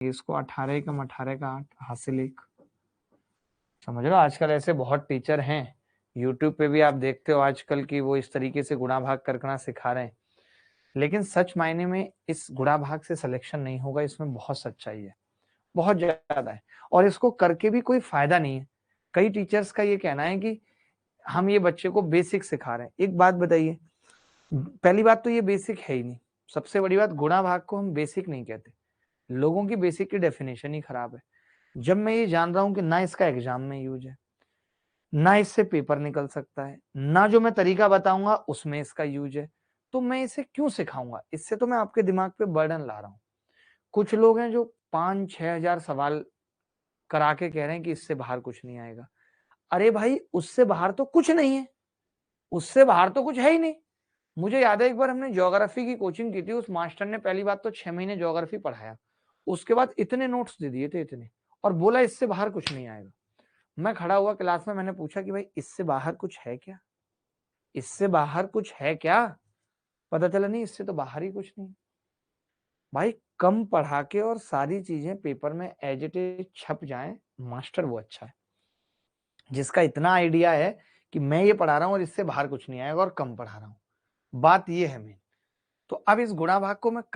इसको 18 कम 18 का 8 हासिल 1। समझ रहे हो, आजकल ऐसे बहुत टीचर हैं, यूट्यूब पे भी आप देखते हो आजकल की वो इस तरीके से गुणा भाग करना सिखा रहे हैं, लेकिन सच मायने में इस गुणा भाग से सिलेक्शन नहीं होगा, इसमें बहुत सच्चाई है, बहुत ज्यादा है, और इसको करके भी कोई फायदा नहीं है। कई टीचर्स का ये कहना है कि हम ये बच्चे को बेसिक सिखा रहे हैं। एक बात बताइए, पहली बात तो ये बेसिक है ही नहीं, सबसे बड़ी बात गुणा भाग को हम बेसिक नहीं कहते, लोगों की बेसिक की डेफिनेशन ही खराब है। जब मैं ये जान रहा हूं कि ना इसका एग्जाम में यूज है, ना इससे पेपर निकल सकता है, ना जो मैं तरीका बताऊंगा उसमें इसका यूज है, तो मैं इसे क्यों सिखाऊंगा? इससे तो मैं आपके दिमाग पे बर्डन ला रहा हूं। कुछ लोग हैं जो 5-6 हजार सवाल करा के कह रहे हैं कि इससे बाहर कुछ नहीं आएगा। अरे भाई, उससे बाहर तो कुछ नहीं है, उससे बाहर तो कुछ है ही नहीं। मुझे याद है एक बार हमने ज्योग्राफी की कोचिंग की थी, उस मास्टर ने पहली बात तो 6 महीने ज्योग्राफी पढ़ाया, उसके बाद इतने नोट्स दे दिए थे, इतने, और बोला इससे बाहर कुछ नहीं आएगा। मैं खड़ा हुआ क्लास में, मैंने पूछा कि भाई इससे बाहर कुछ है क्या, इससे बाहर कुछ है क्या? पता चला नहीं, इससे तो बाहर ही कुछ नहीं। भाई कम पढ़ा के और सारी चीजें पेपर में एज इट इज छप जाएं, मास्टर वो अच्छा है जिसका इतना आइडिया है कि मैं ये पढ़ा रहा हूं और इससे बाहर कुछ नहीं आएगा और कम पढ़ा रहा हूं। बात ये है मेन। तो अब इस गुणा भाग को मैं